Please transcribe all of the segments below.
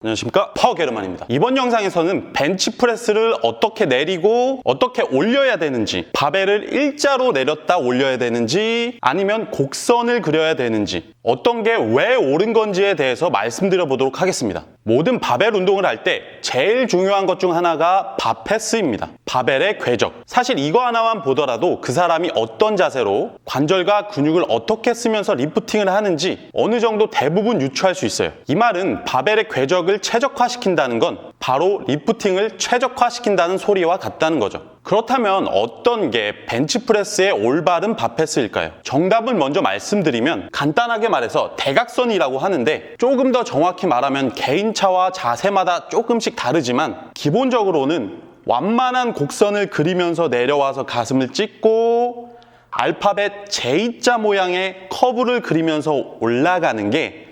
안녕하십니까, 파워게르만입니다. 이번 영상에서는 벤치프레스를 어떻게 내리고 어떻게 올려야 되는지, 바벨을 일자로 내렸다 올려야 되는지 아니면 곡선을 그려야 되는지, 어떤 게 왜 옳은 건지에 대해서 말씀드려 보도록 하겠습니다. 모든 바벨 운동을 할 때 제일 중요한 것 중 하나가 바패스입니다. 바벨의 궤적. 사실 이거 하나만 보더라도 그 사람이 어떤 자세로 관절과 근육을 어떻게 쓰면서 리프팅을 하는지 어느 정도 대부분 유추할 수 있어요. 이 말은 바벨의 궤적을 최적화시킨다는 건 바로 리프팅을 최적화시킨다는 소리와 같다는 거죠. 그렇다면 어떤 게 벤치프레스의 올바른 바패스일까요? 정답을 먼저 말씀드리면 간단하게 말해서 대각선이라고 하는데, 조금 더 정확히 말하면 개인차와 자세마다 조금씩 다르지만 기본적으로는 완만한 곡선을 그리면서 내려와서 가슴을 찢고 알파벳 J자 모양의 커브를 그리면서 올라가는 게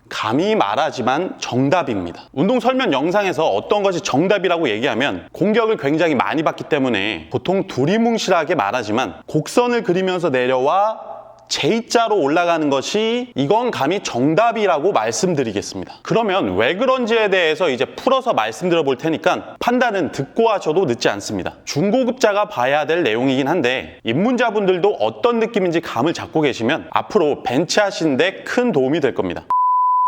감히 말하지만 정답입니다. 운동 설명 영상에서 어떤 것이 정답이라고 얘기하면 공격을 굉장히 많이 받기 때문에 보통 두리뭉실하게 말하지만, 곡선을 그리면서 내려와 J자로 올라가는 것이 이건 감히 정답이라고 말씀드리겠습니다. 그러면 왜 그런지에 대해서 이제 풀어서 말씀드려 볼 테니까 판단은 듣고 하셔도 늦지 않습니다. 중고급자가 봐야 될 내용이긴 한데 입문자분들도 어떤 느낌인지 감을 잡고 계시면 앞으로 벤치 하시는데 큰 도움이 될 겁니다.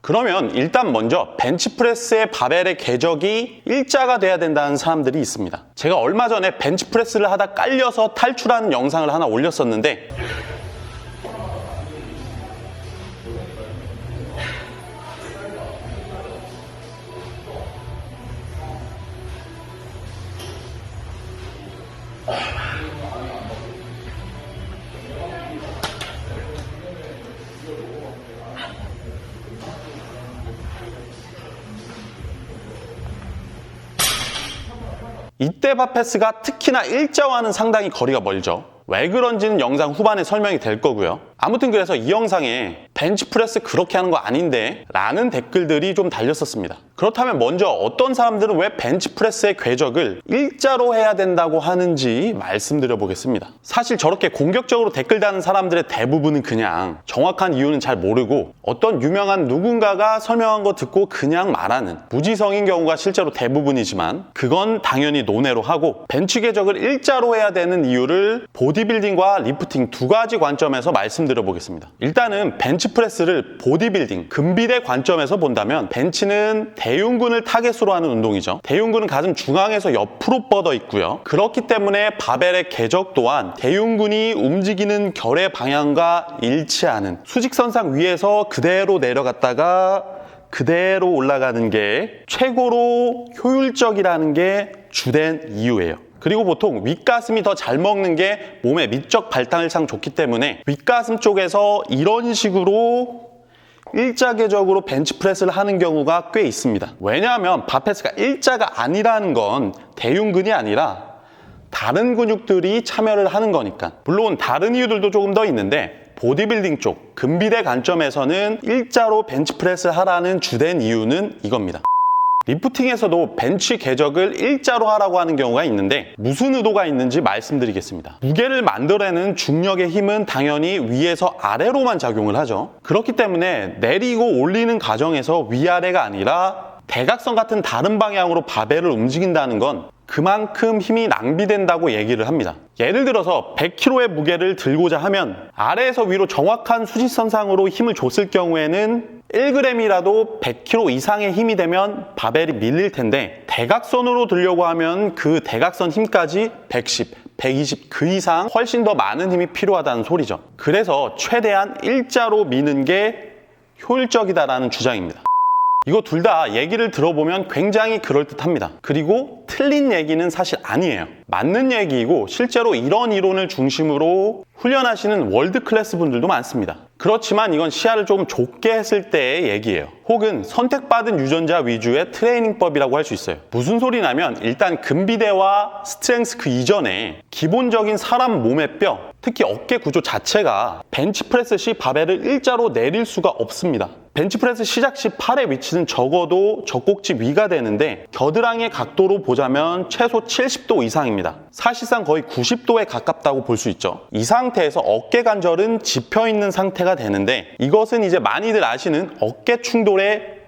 그러면 일단 먼저 벤치프레스의 바벨의 궤적이 일자가 돼야 된다는 사람들이 있습니다. 제가 얼마 전에 벤치프레스를 하다 깔려서 탈출하는 영상을 하나 올렸었는데, 이때 바패스가 특히나 일자와는 상당히 거리가 멀죠. 왜 그런지는 영상 후반에 설명이 될 거고요. 아무튼 그래서 이 영상에 벤치프레스 그렇게 하는 거 아닌데 라는 댓글들이 좀 달렸었습니다. 그렇다면 먼저 어떤 사람들은 왜 벤치프레스의 궤적을 일자로 해야 된다고 하는지 말씀드려 보겠습니다. 사실 저렇게 공격적으로 댓글 다는 사람들의 대부분은 그냥 정확한 이유는 잘 모르고 어떤 유명한 누군가가 설명한 거 듣고 그냥 말하는 무지성인 경우가 실제로 대부분이지만, 그건 당연히 논외로 하고 벤치 궤적을 일자로 해야 되는 이유를 보디빌딩과 리프팅 두 가지 관점에서 말씀드려 보겠습니다. 일단은 벤치프레스를 보디빌딩, 근비대 관점에서 본다면 벤치는 대흉근을 타겟으로 하는 운동이죠. 대흉근은 가슴 중앙에서 옆으로 뻗어 있고요. 그렇기 때문에 바벨의 궤적 또한 대흉근이 움직이는 결의 방향과 일치하는 수직선상 위에서 그대로 내려갔다가 그대로 올라가는 게 최고로 효율적이라는 게 주된 이유예요. 그리고 보통 윗가슴이 더 잘 먹는 게 몸의 미적 발달상 좋기 때문에 윗가슴 쪽에서 이런 식으로 일자궤적으로 벤치프레스를 하는 경우가 꽤 있습니다. 왜냐하면 바패스가 일자가 아니라는 건 대흉근이 아니라 다른 근육들이 참여를 하는 거니까. 물론 다른 이유들도 조금 더 있는데 보디빌딩 쪽, 근비대 관점에서는 일자로 벤치프레스를 하라는 주된 이유는 이겁니다. 리프팅에서도 벤치 궤적을 일자로 하라고 하는 경우가 있는데 무슨 의도가 있는지 말씀드리겠습니다. 무게를 만들어내는 중력의 힘은 당연히 위에서 아래로만 작용을 하죠. 그렇기 때문에 내리고 올리는 과정에서 위아래가 아니라 대각선 같은 다른 방향으로 바벨을 움직인다는 건 그만큼 힘이 낭비된다고 얘기를 합니다. 예를 들어서 100kg의 무게를 들고자 하면 아래에서 위로 정확한 수직선상으로 힘을 줬을 경우에는 1g이라도 100kg 이상의 힘이 되면 바벨이 밀릴 텐데, 대각선으로 들려고 하면 그 대각선 힘까지 110, 120 그 이상 훨씬 더 많은 힘이 필요하다는 소리죠. 그래서 최대한 일자로 미는 게 효율적이다라는 주장입니다. 이거 둘 다 얘기를 들어보면 굉장히 그럴듯합니다. 그리고 틀린 얘기는 사실 아니에요. 맞는 얘기이고 실제로 이런 이론을 중심으로 훈련하시는 월드 클래스 분들도 많습니다. 그렇지만 이건 시야를 조금 좁게 했을 때의 얘기예요. 혹은 선택받은 유전자 위주의 트레이닝법이라고 할 수 있어요. 무슨 소리냐면, 일단 근비대와 스트렝스 그 이전에 기본적인 사람 몸의 뼈, 특히 어깨 구조 자체가 벤치프레스 시 바벨을 일자로 내릴 수가 없습니다. 벤치프레스 시작 시 팔의 위치는 적어도 젖꼭지 위가 되는데 겨드랑이의 각도로 보자면 최소 70도 이상입니다. 사실상 거의 90도에 가깝다고 볼 수 있죠. 이 상태에서 어깨 관절은 짚혀 있는 상태가 되는데, 이것은 이제 많이들 아시는 어깨 충돌의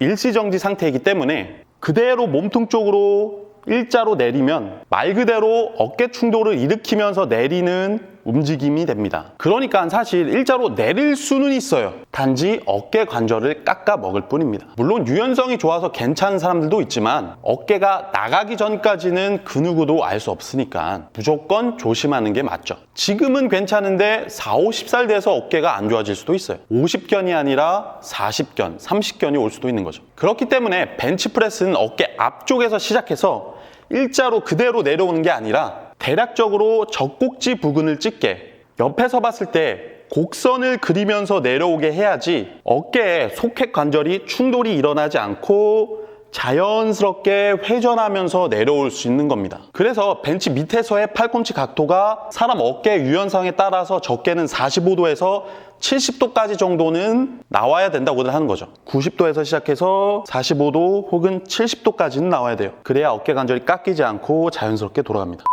일시정지 상태이기 때문에 그대로 몸통 쪽으로 일자로 내리면 말 그대로 어깨 충돌을 일으키면서 내리는 움직임이 됩니다. 그러니까 사실 일자로 내릴 수는 있어요. 단지 어깨 관절을 깎아 먹을 뿐입니다. 물론 유연성이 좋아서 괜찮은 사람들도 있지만 어깨가 나가기 전까지는 그 누구도 알 수 없으니까 무조건 조심하는 게 맞죠. 지금은 괜찮은데 40, 50살 돼서 어깨가 안 좋아질 수도 있어요. 50견이 아니라 40견, 30견이 올 수도 있는 거죠. 그렇기 때문에 벤치프레스는 어깨 앞쪽에서 시작해서 일자로 그대로 내려오는 게 아니라 대략적으로 젖꼭지 부근을 찍게 옆에서 봤을 때 곡선을 그리면서 내려오게 해야지 어깨에 속핵 관절이 충돌이 일어나지 않고 자연스럽게 회전하면서 내려올 수 있는 겁니다. 그래서 벤치 밑에서의 팔꿈치 각도가 사람 어깨 유연성에 따라서 적게는 45도에서 70도까지 정도는 나와야 된다고들 하는 거죠. 90도에서 시작해서 45도 혹은 70도까지는 나와야 돼요. 그래야 어깨 관절이 깎이지 않고 자연스럽게 돌아갑니다.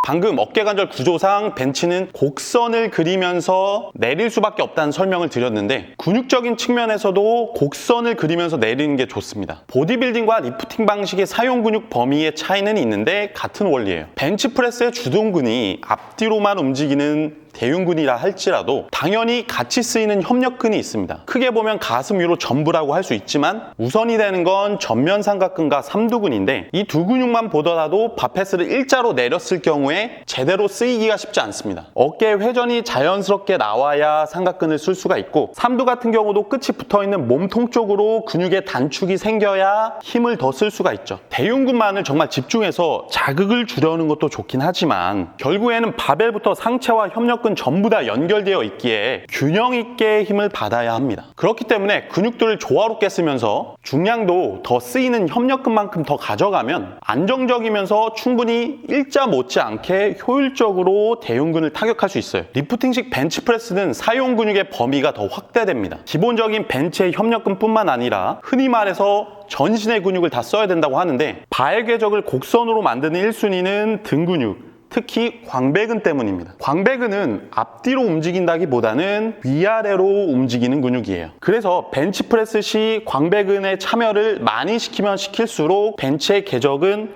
방금 어깨관절 구조상 벤치는 곡선을 그리면서 내릴 수밖에 없다는 설명을 드렸는데 근육적인 측면에서도 곡선을 그리면서 내리는 게 좋습니다. 보디빌딩과 리프팅 방식의 사용 근육 범위의 차이는 있는데 같은 원리예요. 벤치프레스의 주동근이 앞뒤로만 움직이는 대흉근이라 할지라도 당연히 같이 쓰이는 협력근이 있습니다. 크게 보면 가슴 위로 전부라고 할 수 있지만 우선이 되는 건 전면 삼각근과 삼두근인데 이 두 근육만 보더라도 바페스를 일자로 내렸을 경우에 제대로 쓰이기가 쉽지 않습니다. 어깨 회전이 자연스럽게 나와야 삼각근을 쓸 수가 있고 삼두 같은 경우도 끝이 붙어있는 몸통 쪽으로 근육의 단축이 생겨야 힘을 더 쓸 수가 있죠. 대흉근만을 정말 집중해서 자극을 주려는 것도 좋긴 하지만 결국에는 바벨부터 상체와 협력 전부 다 연결되어 있기에 균형 있게 힘을 받아야 합니다. 그렇기 때문에 근육들을 조화롭게 쓰면서 중량도 더 쓰이는 협력근만큼 더 가져가면 안정적이면서 충분히 일자 못지않게 효율적으로 대흉근을 타격할 수 있어요. 리프팅식 벤치프레스는 사용 근육의 범위가 더 확대됩니다. 기본적인 벤치의 협력근뿐만 아니라 흔히 말해서 전신의 근육을 다 써야 된다고 하는데 바의 궤적을 곡선으로 만드는 1순위는 등 근육, 특히 광배근 때문입니다. 광배근은 앞뒤로 움직인다기보다는 위아래로 움직이는 근육이에요. 그래서 벤치프레스 시 광배근의 참여를 많이 시키면 시킬수록 벤치의 궤적은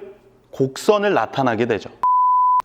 곡선을 나타나게 되죠.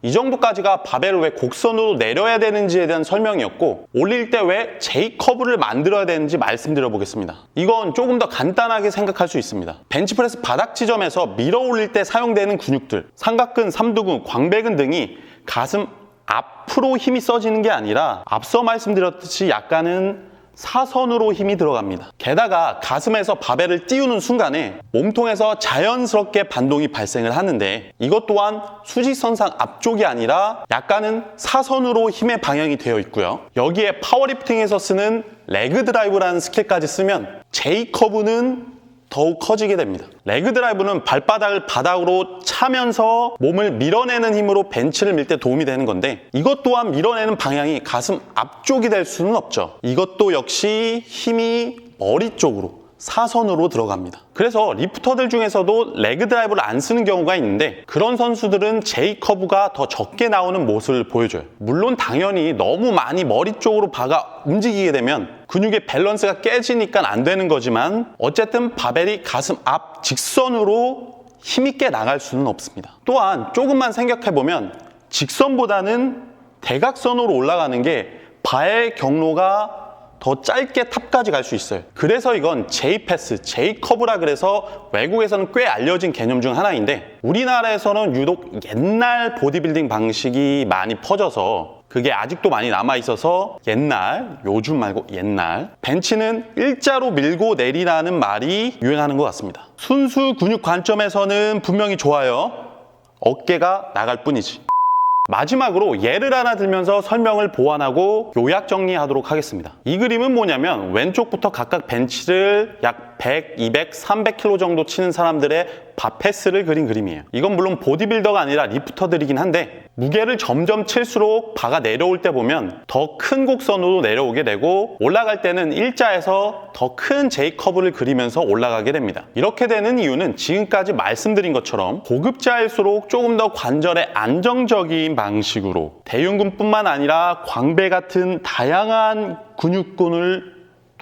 이 정도까지가 바벨을 왜 곡선으로 내려야 되는지에 대한 설명이었고 올릴 때 왜 J커브를 만들어야 되는지 말씀드려 보겠습니다. 이건 조금 더 간단하게 생각할 수 있습니다. 벤치프레스 바닥 지점에서 밀어 올릴 때 사용되는 근육들 삼각근, 삼두근, 광배근 등이 가슴 앞으로 힘이 써지는 게 아니라 앞서 말씀드렸듯이 약간은 사선으로 힘이 들어갑니다. 게다가 가슴에서 바벨을 띄우는 순간에 몸통에서 자연스럽게 반동이 발생을 하는데 이것 또한 수직선상 앞쪽이 아니라 약간은 사선으로 힘의 방향이 되어 있고요. 여기에 파워리프팅에서 쓰는 레그 드라이브라는 스킬까지 쓰면 J커브는 더욱 커지게 됩니다. 레그 드라이브는 발바닥을 바닥으로 차면서 몸을 밀어내는 힘으로 벤치를 밀 때 도움이 되는 건데 이것 또한 밀어내는 방향이 가슴 앞쪽이 될 수는 없죠. 이것도 역시 힘이 머리 쪽으로 사선으로 들어갑니다. 그래서 리프터들 중에서도 레그 드라이브를 안 쓰는 경우가 있는데 그런 선수들은 J커브가 더 적게 나오는 모습을 보여줘요. 물론 당연히 너무 많이 머리 쪽으로 박아 움직이게 되면 근육의 밸런스가 깨지니까 안 되는 거지만 어쨌든 바벨이 가슴 앞 직선으로 힘있게 나갈 수는 없습니다. 또한 조금만 생각해보면 직선보다는 대각선으로 올라가는 게 바의 경로가 더 짧게 탑까지 갈 수 있어요. 그래서 이건 J패스, J커브라 그래서 외국에서는 꽤 알려진 개념 중 하나인데 우리나라에서는 유독 옛날 보디빌딩 방식이 많이 퍼져서 그게 아직도 많이 남아있어서 옛날, 요즘 말고 옛날 벤치는 일자로 밀고 내리라는 말이 유행하는 것 같습니다. 순수 근육 관점에서는 분명히 좋아요. 어깨가 나갈 뿐이지. 마지막으로 예를 하나 들면서 설명을 보완하고 요약 정리하도록 하겠습니다. 이 그림은 뭐냐면 왼쪽부터 각각 벤치를 약 100, 200, 300kg 정도 치는 사람들의 바패스를 그린 그림이에요. 이건 물론 보디빌더가 아니라 리프터들이긴 한데 무게를 점점 칠수록 바가 내려올 때 보면 더 큰 곡선으로 내려오게 되고 올라갈 때는 일자에서 더 큰 J커브를 그리면서 올라가게 됩니다. 이렇게 되는 이유는 지금까지 말씀드린 것처럼 고급자일수록 조금 더 관절에 안정적인 방식으로 대흉근뿐만 아니라 광배 같은 다양한 근육군을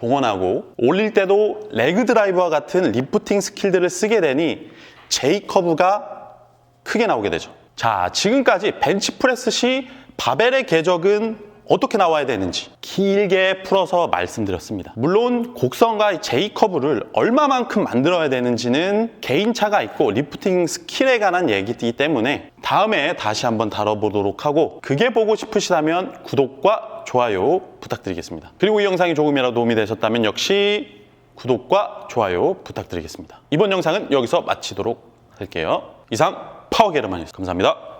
동원하고 올릴 때도 레그 드라이브와 같은 리프팅 스킬들을 쓰게 되니 J커브가 크게 나오게 되죠. 자, 지금까지 벤치프레스 시 바벨의 궤적은 어떻게 나와야 되는지 길게 풀어서 말씀드렸습니다. 물론 곡선과 J커브를 얼마만큼 만들어야 되는지는 개인차가 있고 리프팅 스킬에 관한 얘기이기 때문에 다음에 다시 한번 다뤄보도록 하고, 그게 보고 싶으시다면 구독과 좋아요 부탁드리겠습니다. 그리고 이 영상이 조금이라도 도움이 되셨다면 역시 구독과 좋아요 부탁드리겠습니다. 이번 영상은 여기서 마치도록 할게요. 이상 파워게르만이었습니다. 감사합니다.